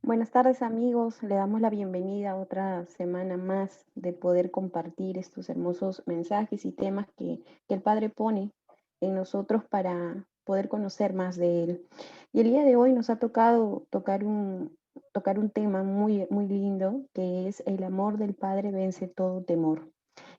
Buenas tardes amigos, le damos la bienvenida a otra semana más de poder compartir estos hermosos mensajes y temas que el Padre pone en nosotros para poder conocer más de Él. Y el día de hoy nos ha tocado tocar un tema muy lindo, que es el amor del Padre vence todo temor.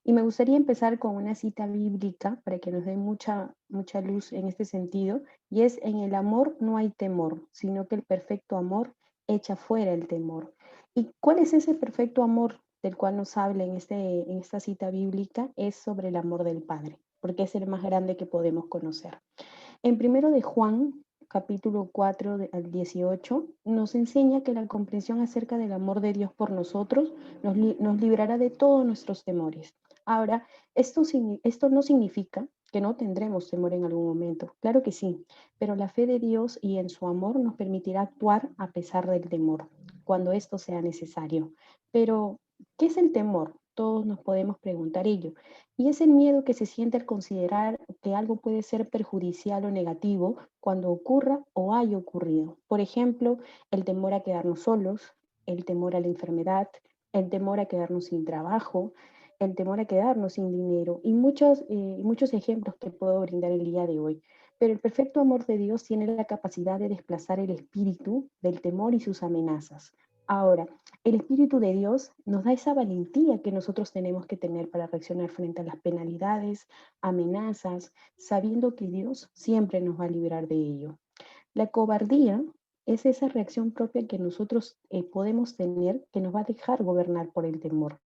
Y me gustaría empezar con una cita bíblica para que nos dé mucha luz en este sentido, y es: en el amor no hay temor, sino que el perfecto amor echa fuera el temor. ¿Y cuál es ese perfecto amor del cual nos habla en esta cita bíblica? Es sobre el amor del Padre, porque es el más grande que podemos conocer. En primero de Juan, capítulo 4 al 18, nos enseña que la comprensión acerca del amor de Dios por nosotros nos librará de todos nuestros temores. Ahora, esto no significa que no tendremos temor en algún momento. Claro que sí, pero la fe de Dios y en su amor nos permitirá actuar a pesar del temor, cuando esto sea necesario. Pero, ¿qué es el temor? Todos nos podemos preguntar ello. Y es el miedo que se siente al considerar que algo puede ser perjudicial o negativo cuando ocurra o haya ocurrido. Por ejemplo, el temor a quedarnos solos, el temor a la enfermedad, el temor a quedarnos sin trabajo, el temor a quedarnos sin dinero y muchos ejemplos que puedo brindar el día de hoy. Pero el perfecto amor de Dios tiene la capacidad de desplazar el espíritu del temor y sus amenazas. Ahora, el Espíritu de Dios nos da esa valentía que nosotros tenemos que tener para reaccionar frente a las penalidades, amenazas, sabiendo que Dios siempre nos va a librar de ello. La cobardía es esa reacción propia que nosotros podemos tener, que nos va a dejar gobernar por el temor.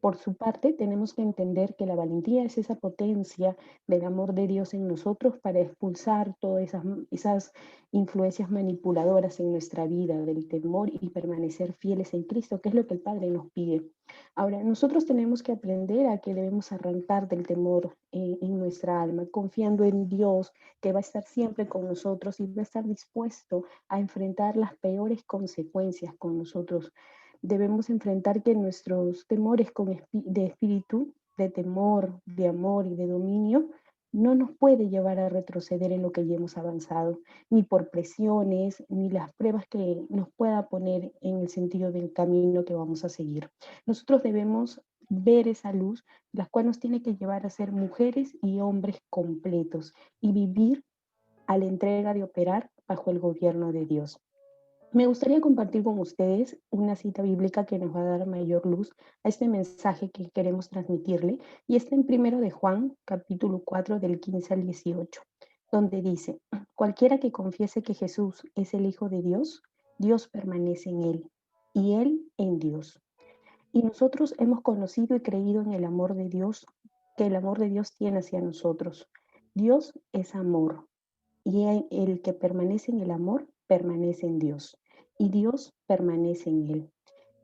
Por su parte, tenemos que entender que la valentía es esa potencia del amor de Dios en nosotros para expulsar todas esas influencias manipuladoras en nuestra vida, del temor, y permanecer fieles en Cristo, que es lo que el Padre nos pide. Ahora, nosotros tenemos que aprender a que debemos arrancar del temor en nuestra alma, confiando en Dios, que va a estar siempre con nosotros y va a estar dispuesto a enfrentar las peores consecuencias con nosotros. Debemos enfrentar que nuestros temores de espíritu, de temor, de amor y de dominio, no nos puede llevar a retroceder en lo que ya hemos avanzado, ni por presiones, ni las pruebas que nos pueda poner en el sentido del camino que vamos a seguir. Nosotros debemos ver esa luz, la cual nos tiene que llevar a ser mujeres y hombres completos y vivir a la entrega de operar bajo el gobierno de Dios. Me gustaría compartir con ustedes una cita bíblica que nos va a dar mayor luz a este mensaje que queremos transmitirle, y está en primero de Juan, capítulo 4 del 15 al 18, donde dice: cualquiera que confiese que Jesús es el Hijo de Dios, Dios permanece en él y él en Dios. Y nosotros hemos conocido y creído en el amor de Dios, que el amor de Dios tiene hacia nosotros. Dios es amor, y el que permanece en el amor permanece en Dios, y Dios permanece en él.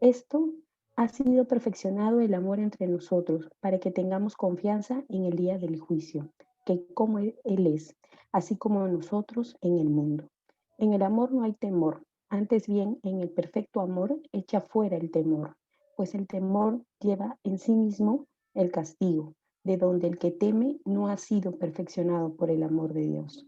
Esto ha sido perfeccionado el amor entre nosotros para que tengamos confianza en el día del juicio, que como Él es, así como nosotros en el mundo. En el amor no hay temor, antes bien en el perfecto amor echa fuera el temor, pues el temor lleva en sí mismo el castigo, de donde el que teme no ha sido perfeccionado por el amor de Dios.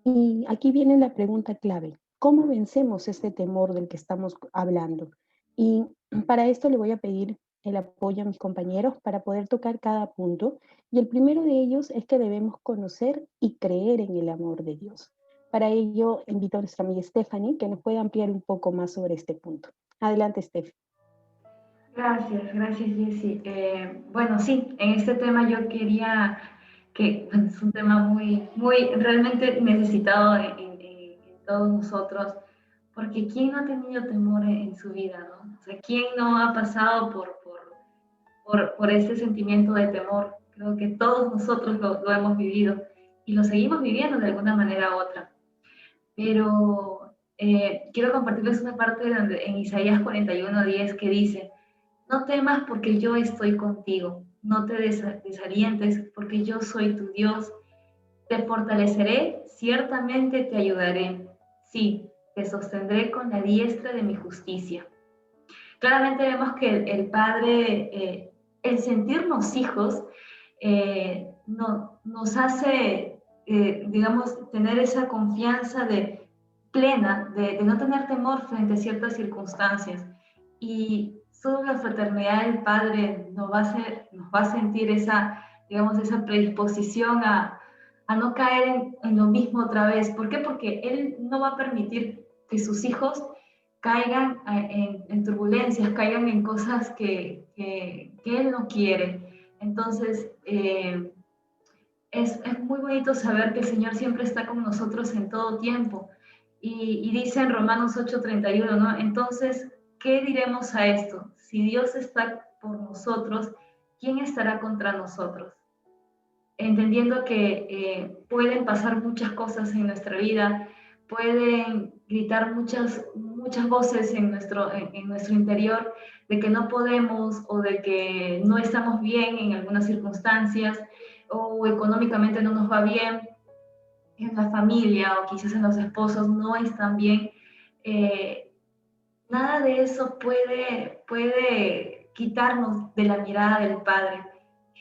Y aquí viene la pregunta clave: ¿cómo vencemos este temor del que estamos hablando? Y para esto le voy a pedir el apoyo a mis compañeros para poder tocar cada punto. Y el primero de ellos es que debemos conocer y creer en el amor de Dios. Para ello, invito a nuestra amiga Stephanie, que nos pueda ampliar un poco más sobre este punto. Adelante, Steph. Gracias Jessy. Bueno, sí, en este tema yo quería que bueno, es un tema muy realmente necesitado en todos nosotros, porque ¿quién no ha tenido temor en su vida, no? O sea, ¿quién no ha pasado por este sentimiento de temor? Creo que todos nosotros lo hemos vivido y lo seguimos viviendo de alguna manera u otra. Pero quiero compartirles una parte donde, en Isaías 41:10, que dice: no temas porque yo estoy contigo, no te desalientes porque yo soy tu Dios, te fortaleceré, ciertamente te ayudaré, sí, te sostendré con la diestra de mi justicia. Claramente vemos que el Padre, el sentirnos hijos, nos hace, digamos, tener esa confianza plena, de no tener temor frente a ciertas circunstancias. Y solo la fraternidad del Padre nos va a sentir esa, digamos, esa predisposición a no caer en lo mismo otra vez. ¿Por qué? Porque Él no va a permitir que sus hijos caigan en turbulencias, caigan en cosas que Él no quiere. Entonces, es muy bonito saber que el Señor siempre está con nosotros en todo tiempo. Y dice en Romanos 8:31, ¿no? Entonces, ¿qué diremos a esto? Si Dios está por nosotros, ¿quién estará contra nosotros? Entendiendo que pueden pasar muchas cosas en nuestra vida, pueden gritar muchas voces en nuestro interior de que no podemos o de que no estamos bien en algunas circunstancias o económicamente no nos va bien, en la familia o quizás en los esposos no están bien. Eh, Nada de eso puede quitarnos de la mirada del Padre.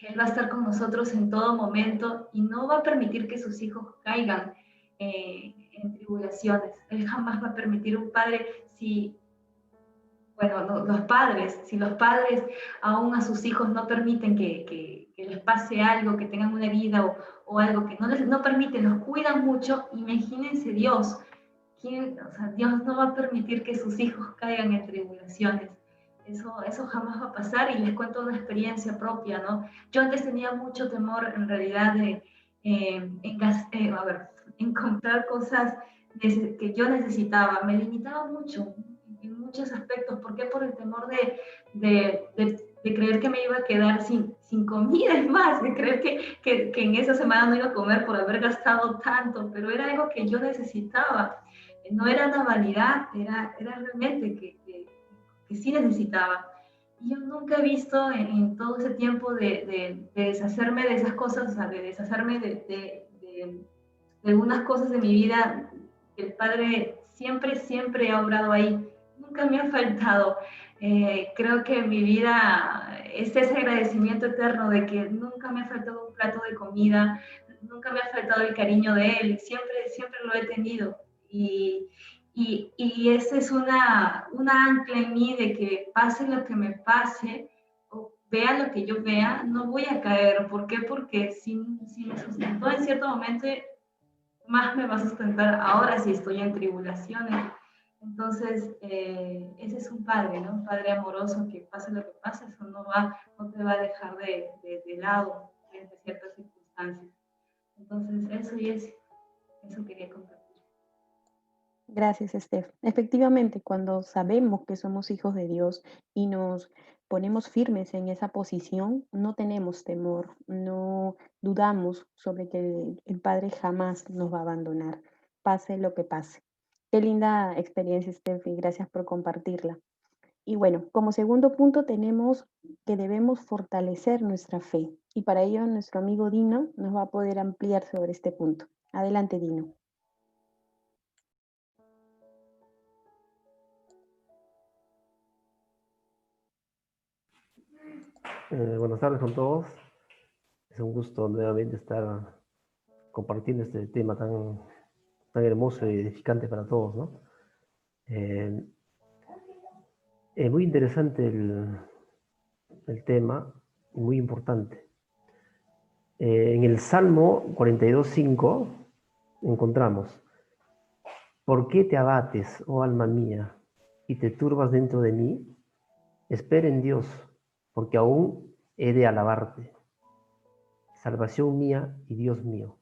Él va a estar con nosotros en todo momento y no va a permitir que sus hijos caigan en tribulaciones. Él jamás va a permitir un padre, si, bueno, si los padres aún a sus hijos no permiten que les pase algo, que tengan una herida o algo que no permiten, los cuidan mucho, imagínense Dios. O sea, Dios no va a permitir que sus hijos caigan en tribulaciones. Eso jamás va a pasar y les cuento una experiencia propia, ¿no? Yo antes tenía mucho temor en realidad de a ver, encontrar cosas que yo necesitaba. Me limitaba mucho en muchos aspectos. ¿Por qué? Por el temor de creer que me iba a quedar sin comida, es más, de creer que en esa semana no iba a comer por haber gastado tanto, pero era algo que yo necesitaba. No era una vanidad, era realmente que sí necesitaba. Y yo nunca he visto en todo ese tiempo de deshacerme de esas cosas, o sea, de deshacerme de algunas cosas de mi vida, que el Padre siempre ha obrado ahí. Nunca me ha faltado. Creo que en mi vida es ese agradecimiento eterno de que nunca me ha faltado un plato de comida, nunca me ha faltado el cariño de Él, siempre lo he tenido. Y esa es una ancla en mí de que pase lo que me pase, o vea lo que yo vea, no voy a caer. ¿Por qué? Porque si me sustentó en cierto momento, más me va a sustentar ahora si estoy en tribulaciones. Entonces, ese es un padre, ¿no? Un padre amoroso que pase lo que pase, eso no te va a dejar de lado en ciertas circunstancias. Entonces, eso quería compartir. Gracias, Steph. Efectivamente, cuando sabemos que somos hijos de Dios y nos ponemos firmes en esa posición, no tenemos temor, no dudamos sobre que el Padre jamás nos va a abandonar, pase lo que pase. Qué linda experiencia, Steph, y gracias por compartirla. Y bueno, como segundo punto tenemos que debemos fortalecer nuestra fe. Y para ello nuestro amigo Dino nos va a poder ampliar sobre este punto. Adelante, Dino. Buenas tardes con todos. Es un gusto nuevamente estar compartiendo este tema tan hermoso y edificante para todos, ¿no? Muy interesante el tema y muy importante. En el Salmo 42:5 encontramos: ¿Por qué te abates, oh alma mía, y te turbas dentro de mí? Espera en Dios, porque aún he de alabarte, salvación mía y Dios mío.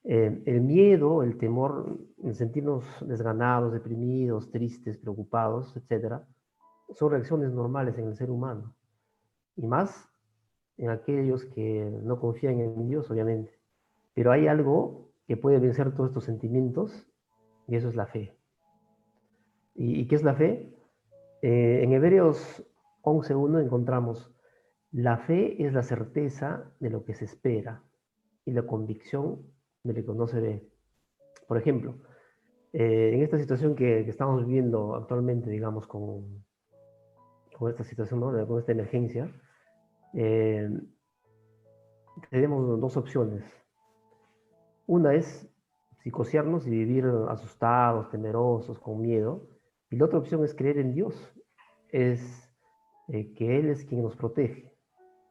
El miedo, el temor, el sentirnos desganados, deprimidos, tristes, preocupados, etc., son reacciones normales en el ser humano. Y más en aquellos que no confían en Dios, obviamente. Pero hay algo que puede vencer todos estos sentimientos, y eso es la fe. ¿Y qué es la fe? En Hebreos 11:1 encontramos: la fe es la certeza de lo que se espera y la convicción de lo que no se ve. Por ejemplo, en esta situación que estamos viviendo actualmente, digamos, con esta situación, ¿no? Con esta emergencia, tenemos dos opciones. Una es, psicosearnos y vivir asustados, temerosos, con miedo. Y la otra opción es creer en Dios, es que Él es quien nos protege,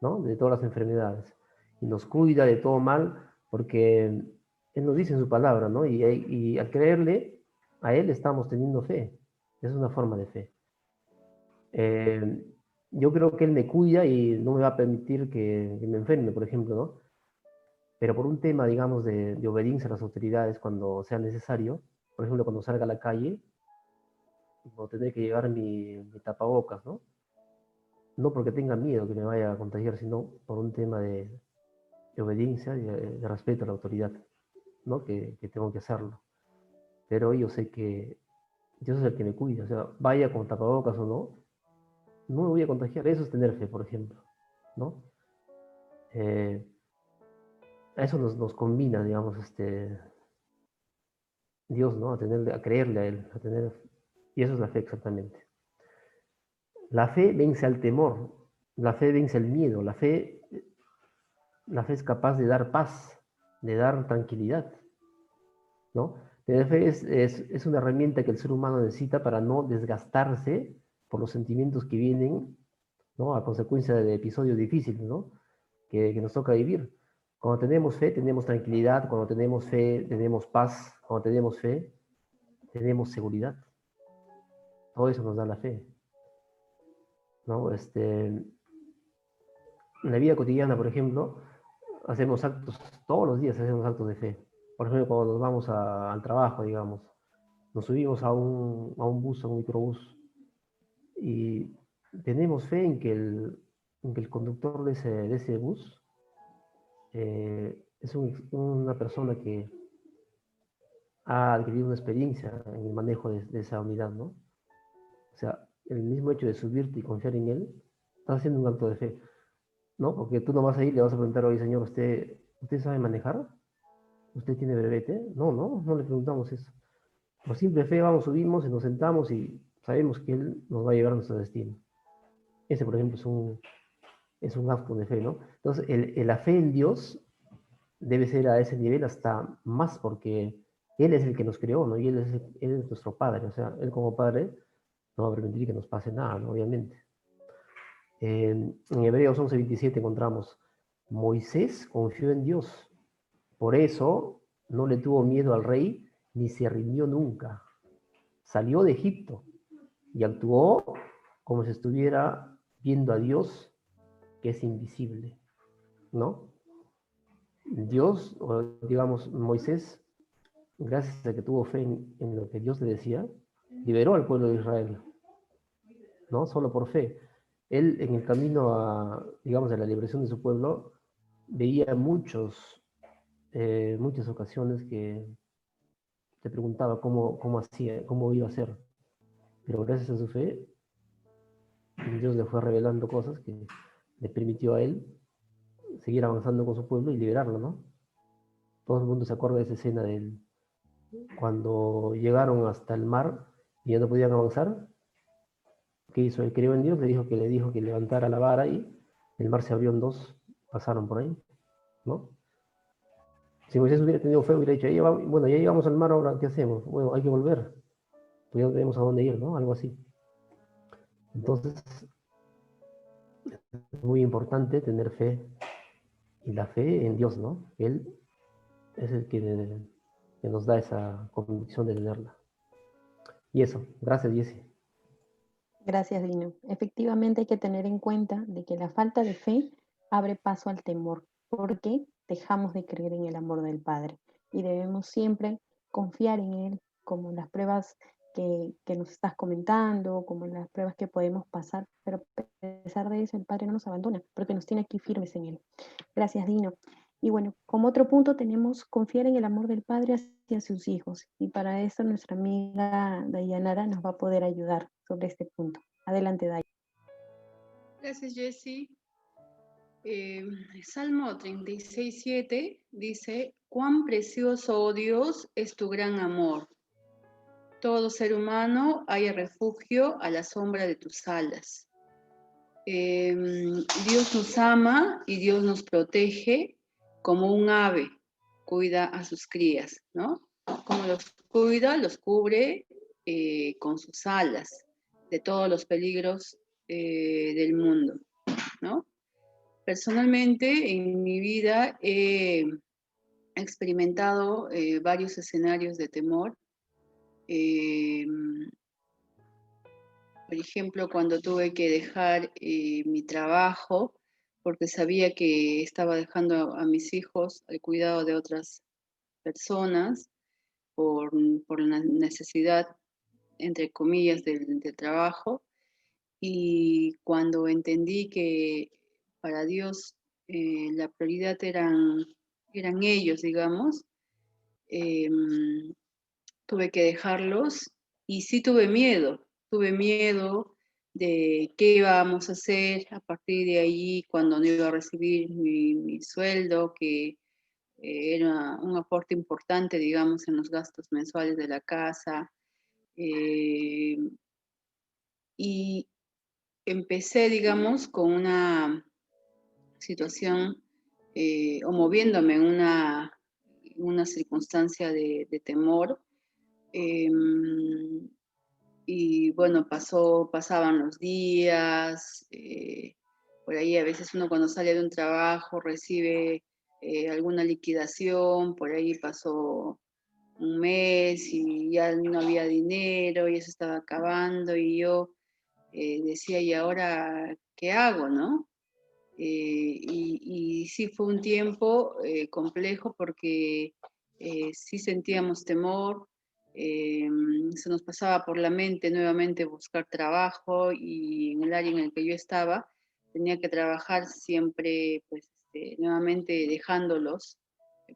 ¿no? De todas las enfermedades y nos cuida de todo mal, porque Él nos dice en su palabra, ¿no? Y al creerle a Él estamos teniendo fe. Es una forma de fe. Eh, yo creo que Él me cuida y no me va a permitir que me enferme, por ejemplo, ¿no? Pero por un tema, digamos, de obediencia a las autoridades cuando sea necesario, por ejemplo, cuando salga a la calle, no tendré que llevar mi tapabocas, ¿no? No porque tenga miedo que me vaya a contagiar, sino por un tema de obediencia y de respeto a la autoridad, ¿no? Que tengo que hacerlo. Pero yo sé que Dios es el que me cuida, o sea, vaya con tapabocas o no, no me voy a contagiar. Eso es tener fe, por ejemplo, ¿no? Eh, a eso nos combina, digamos, Dios, ¿no? A creerle a Él, a tener, y eso es la fe exactamente. La fe vence al temor, la fe vence el miedo, la fe es capaz de dar paz, de dar tranquilidad, ¿no? Tener fe es una herramienta que el ser humano necesita para no desgastarse por los sentimientos que vienen, ¿no? A consecuencia de episodios difíciles, ¿no? Que nos toca vivir. Cuando tenemos fe, tenemos tranquilidad. Cuando tenemos fe, tenemos paz. Cuando tenemos fe, tenemos seguridad. Todo eso nos da la fe, ¿no? En la vida cotidiana, por ejemplo, hacemos actos, todos los días hacemos actos de fe. Por ejemplo, cuando nos vamos al trabajo, digamos, nos subimos a un bus, a un microbús, y tenemos fe en que el conductor de ese bus es una persona que ha adquirido una experiencia en el manejo de esa unidad, ¿no? O sea, el mismo hecho de subirte y confiar en él, estás haciendo un acto de fe, ¿no? Porque tú no vas a ir y le vas a preguntar, oye, señor, ¿usted sabe manejar? ¿Usted tiene brevete? No le preguntamos eso. Por simple fe vamos, subimos y nos sentamos y sabemos que Él nos va a llevar a nuestro destino. Ese, por ejemplo, es un acto de fe, ¿no? Entonces, la fe en Dios debe ser a ese nivel hasta más porque Él es el que nos creó, ¿no? Y Él es nuestro Padre, o sea, Él como Padre no va a permitir que nos pase nada, ¿no? Obviamente. En Hebreos 11:27 encontramos, Moisés confió en Dios, por eso no le tuvo miedo al rey ni se rindió nunca. Salió de Egipto y actuó como si estuviera viendo a Dios que es invisible, ¿no? Dios, o digamos Moisés, gracias a que tuvo fe en lo que Dios le decía, liberó al pueblo de Israel, ¿no? Solo por fe. Él en el camino digamos, a la liberación de su pueblo, veía muchas ocasiones que se preguntaba cómo hacía, cómo iba a ser. Pero gracias a su fe, Dios le fue revelando cosas que le permitió a él seguir avanzando con su pueblo y liberarlo, ¿no? Todo el mundo se acuerda de esa escena de él, cuando llegaron hasta el mar y ya no podían avanzar. ¿Qué hizo? Él creyó en Dios, le dijo que levantara la vara y el mar se abrió en dos, pasaron por ahí, ¿no? Si Moisés hubiera tenido fe, hubiera dicho, bueno, ya llegamos al mar, ahora, ¿qué hacemos? Bueno, hay que volver, pues ya no tenemos a dónde ir, ¿no? Algo así. Entonces, es muy importante tener fe, y la fe en Dios, ¿no? Él es el que nos da esa convicción de tenerla. Y eso, gracias, Jesse. Gracias, Dino. Efectivamente hay que tener en cuenta de que la falta de fe abre paso al temor, porque dejamos de creer en el amor del Padre y debemos siempre confiar en Él, como en las pruebas que nos estás comentando, como en las pruebas que podemos pasar, pero a pesar de eso el Padre no nos abandona, porque nos tiene aquí firmes en Él. Gracias, Dino. Y bueno, como otro punto tenemos confiar en el amor del Padre hacia sus hijos. Y para eso nuestra amiga Dayanara nos va a poder ayudar sobre este punto. Adelante, Day. Gracias, Jessy. Salmo 36:7 dice, cuán precioso, oh Dios, es tu gran amor. Todo ser humano haya refugio a la sombra de tus alas. Dios nos ama y Dios nos protege como un ave cuida a sus crías, ¿no? Como los cuida, los cubre con sus alas de todos los peligros del mundo, ¿no? Personalmente, en mi vida he experimentado varios escenarios de temor. Por ejemplo, cuando tuve que dejar mi trabajo, porque sabía que estaba dejando a mis hijos al cuidado de otras personas por la necesidad, entre comillas, del trabajo. Y cuando entendí que para Dios la prioridad eran ellos, digamos, tuve que dejarlos y sí tuve miedo de qué íbamos a hacer a partir de ahí cuando no iba a recibir mi sueldo, que era un aporte importante, digamos, en los gastos mensuales de la casa. eh, y empecé, digamos, con una situación o moviéndome en una circunstancia de temor. Y bueno, pasaban los días, por ahí a veces uno cuando sale de un trabajo recibe alguna liquidación, por ahí pasó un mes y ya no había dinero, y eso estaba acabando, y yo decía, ¿y ahora qué hago, no? Y sí fue un tiempo complejo porque sí sentíamos temor, eh, se nos pasaba por la mente nuevamente buscar trabajo, y en el área en el que yo estaba tenía que trabajar siempre, pues nuevamente dejándolos,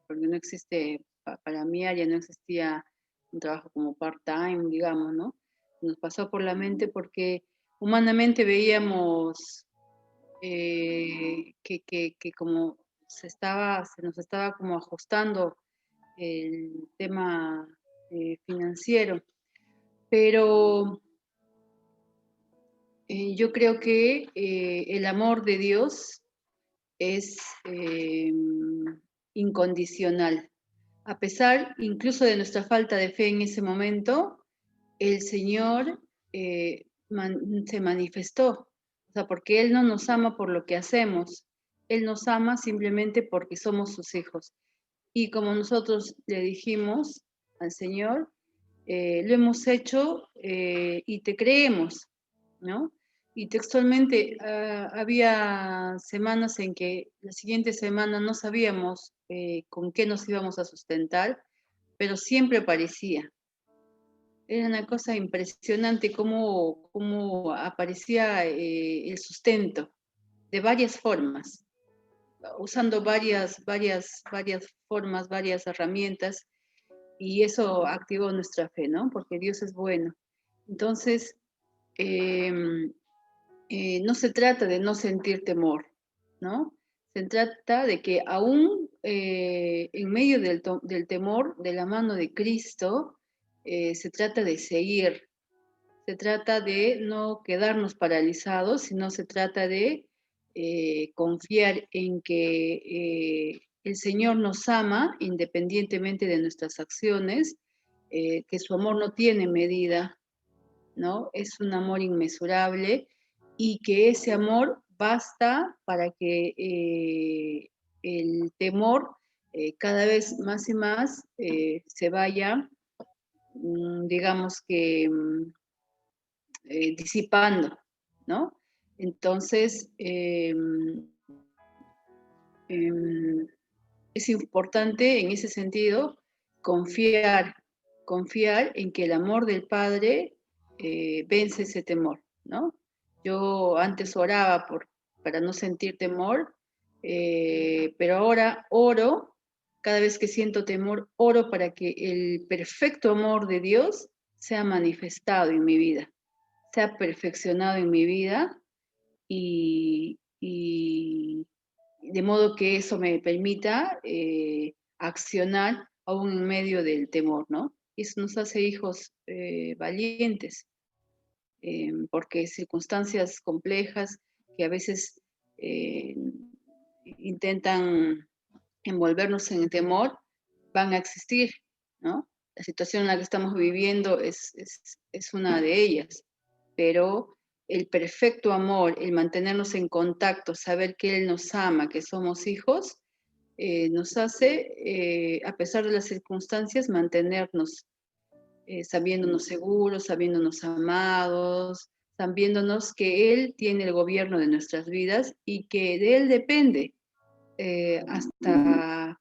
porque no existe, para mi área no existía un trabajo como part-time, digamos, ¿no? Nos pasó por la mente porque humanamente veíamos que como se nos estaba como ajustando el tema financiero. Pero yo creo que el amor de Dios es incondicional. A pesar incluso de nuestra falta de fe en ese momento, el Señor se manifestó. O sea, porque Él no nos ama por lo que hacemos, Él nos ama simplemente porque somos sus hijos. Y como nosotros le dijimos al Señor, lo hemos hecho y te creemos, ¿no? Y textualmente había semanas en que la siguiente semana no sabíamos con qué nos íbamos a sustentar, pero siempre aparecía. Era una cosa impresionante cómo aparecía el sustento de varias formas, usando varias formas, varias herramientas, y eso activó nuestra fe, ¿no? Porque Dios es bueno. Entonces, no se trata de no sentir temor, ¿no? Se trata de que aún en medio del temor, de la mano de Cristo, se trata de seguir, se trata de no quedarnos paralizados, sino se trata de confiar en que el Señor nos ama independientemente de nuestras acciones, que su amor no tiene medida, ¿no? Es un amor inmesurable, y que ese amor basta para que el temor cada vez más y más se vaya, digamos que disipando, ¿no? Entonces, es importante en ese sentido confiar en que el amor del Padre vence ese temor, ¿no? Yo antes oraba para no sentir temor, pero ahora oro, cada vez que siento temor, oro para que el perfecto amor de Dios sea manifestado en mi vida, sea perfeccionado en mi vida, y de modo que eso me permita accionar aún en medio del temor, ¿no? Y eso nos hace hijos valientes, porque circunstancias complejas que a veces eh, intentan envolvernos en el temor van a existir, ¿no? La situación en la que estamos viviendo es una de ellas, pero el perfecto amor, el mantenernos en contacto, saber que Él nos ama, que somos hijos, nos hace, a pesar de las circunstancias, mantenernos sabiéndonos seguros, sabiéndonos amados, sabiéndonos que Él tiene el gobierno de nuestras vidas y que de Él depende hasta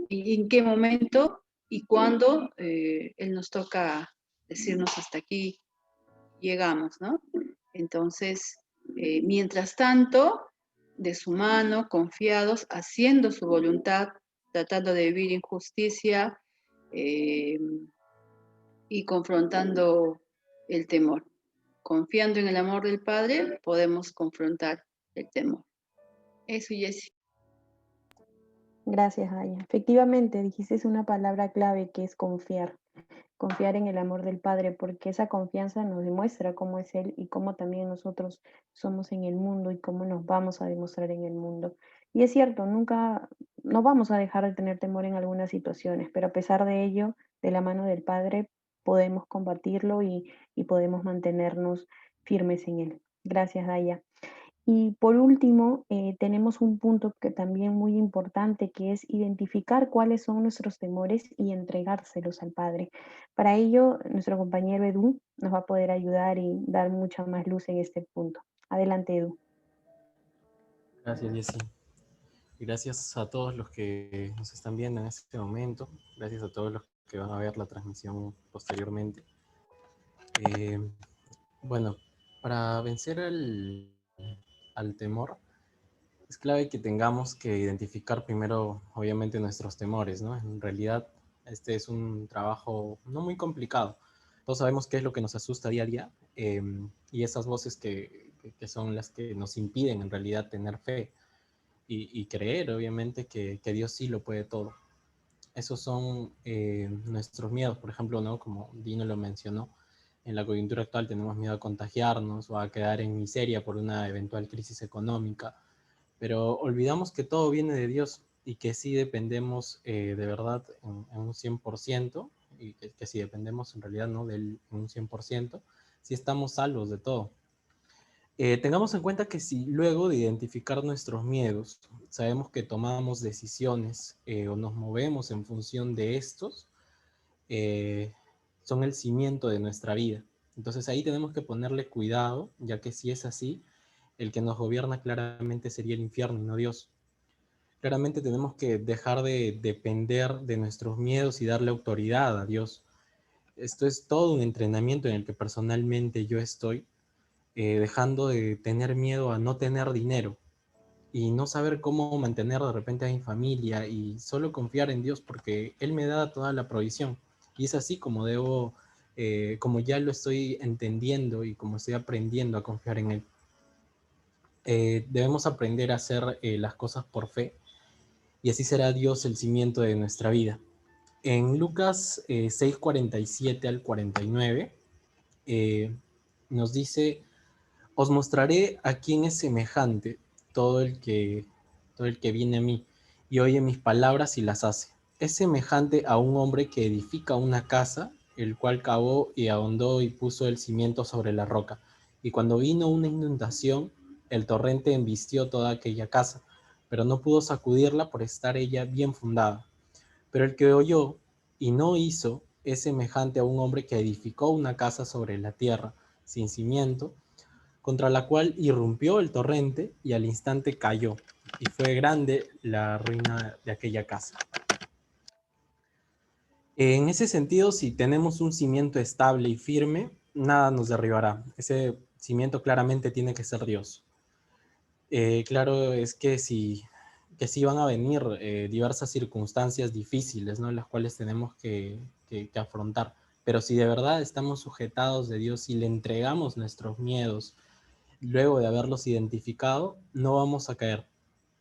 en qué momento y cuándo Él nos toca decirnos hasta aquí llegamos, ¿no? Entonces, mientras tanto, de su mano, confiados, haciendo su voluntad, tratando de vivir en justicia y confrontando el temor. Confiando en el amor del Padre, podemos confrontar el temor. Eso, Jessie. Gracias, Aya. Efectivamente, dijiste una palabra clave que es confiar. Confiar en el amor del Padre, porque esa confianza nos demuestra cómo es Él y cómo también nosotros somos en el mundo y cómo nos vamos a demostrar en el mundo. Y es cierto, nunca no vamos a dejar de tener temor en algunas situaciones, pero a pesar de ello, de la mano del Padre, podemos combatirlo y podemos mantenernos firmes en Él. Gracias, Daya. Y por último, tenemos un punto que también muy importante, que es identificar cuáles son nuestros temores y entregárselos al Padre. Para ello, nuestro compañero Edu nos va a poder ayudar y dar mucha más luz en este punto. Adelante, Edu. Gracias, Jessy. Y gracias a todos los que nos están viendo en este momento. Gracias a todos los que van a ver la transmisión posteriormente. Bueno, para vencer al temor, es clave que tengamos que identificar primero, obviamente, nuestros temores, ¿no? En realidad, este es un trabajo no muy complicado. Todos sabemos qué es lo que nos asusta día a día y esas voces que son las que nos impiden en realidad tener fe y creer, obviamente, que Dios sí lo puede todo. Esos son nuestros miedos, por ejemplo, ¿no? Como Dino lo mencionó, en la coyuntura actual tenemos miedo a contagiarnos o a quedar en miseria por una eventual crisis económica, pero olvidamos que todo viene de Dios y que sí dependemos de verdad en un 100%, y que sí dependemos en realidad, ¿no?, de él en un 100%, sí estamos salvos de todo. Tengamos en cuenta que si luego de identificar nuestros miedos sabemos que tomamos decisiones o nos movemos en función de estos, son el cimiento de nuestra vida. Entonces ahí tenemos que ponerle cuidado, ya que si es así, el que nos gobierna claramente sería el infierno y no Dios. Claramente tenemos que dejar de depender de nuestros miedos y darle autoridad a Dios. Esto es todo un entrenamiento en el que personalmente yo estoy, dejando de tener miedo a no tener dinero y no saber cómo mantener de repente a mi familia y solo confiar en Dios porque Él me da toda la provisión. Y es así como debo, como ya lo estoy entendiendo y como estoy aprendiendo a confiar en Él. Debemos aprender a hacer las cosas por fe y así será Dios el cimiento de nuestra vida. En Lucas 6:47 al 49 nos dice: os mostraré a quién es semejante todo el que viene a mí y oye mis palabras y las hace. Es semejante a un hombre que edifica una casa, el cual cavó y ahondó y puso el cimiento sobre la roca. Y cuando vino una inundación, el torrente embistió toda aquella casa, pero no pudo sacudirla por estar ella bien fundada. Pero el que oyó y no hizo es semejante a un hombre que edificó una casa sobre la tierra, sin cimiento, contra la cual irrumpió el torrente y al instante cayó, y fue grande la ruina de aquella casa. En ese sentido, si tenemos un cimiento estable y firme, nada nos derribará. Ese cimiento claramente tiene que ser Dios. Claro es que sí van a venir diversas circunstancias difíciles, ¿no?, las cuales tenemos que afrontar. Pero si de verdad estamos sujetados de Dios y le entregamos nuestros miedos, luego de haberlos identificado, no vamos a caer.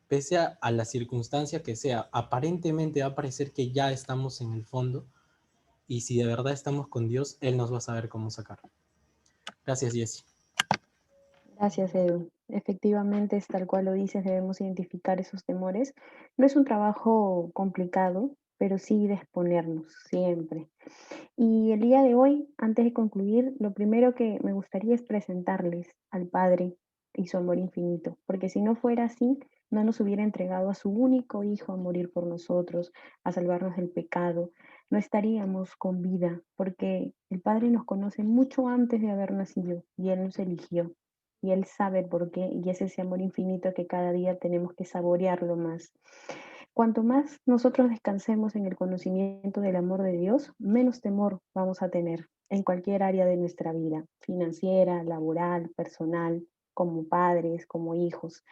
Pese a la circunstancia que sea, aparentemente va a parecer que ya estamos en el fondo, y si de verdad estamos con Dios, Él nos va a saber cómo sacar. Gracias, Jessy. Gracias, Edu. efectivamente es tal cual lo dices, debemos identificar esos temores. No es un trabajo complicado, pero sí de exponernos siempre. Y el día de hoy, antes de concluir, lo primero que me gustaría es presentarles al Padre y su amor infinito, porque si no fuera así, no nos hubiera entregado a su único Hijo a morir por nosotros, a salvarnos del pecado. No estaríamos con vida, porque el Padre nos conoce mucho antes de haber nacido y Él nos eligió. Y Él sabe por qué, y es ese amor infinito que cada día tenemos que saborearlo más. Cuanto más nosotros descansemos en el conocimiento del amor de Dios, menos temor vamos a tener en cualquier área de nuestra vida, financiera, laboral, personal, como padres, como hijos.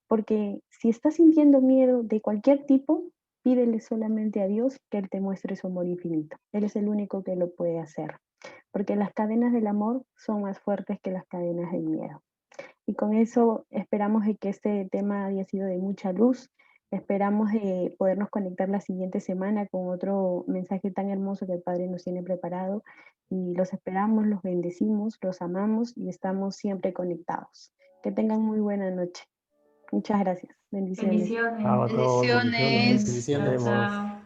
Porque si estás sintiendo miedo de cualquier tipo, pídele solamente a Dios que Él te muestre su amor infinito. Él es el único que lo puede hacer. Porque las cadenas del amor son más fuertes que las cadenas del miedo. Y con eso esperamos de que este tema haya sido de mucha luz. Esperamos de podernos conectar la siguiente semana con otro mensaje tan hermoso que el Padre nos tiene preparado. Y los esperamos, los bendecimos, los amamos y estamos siempre conectados. Que tengan muy buena noche. Muchas gracias. Bendiciones. Chao Bendiciones. a todos, bendiciones. Bendiciones. Nos Chao, vemos. chao.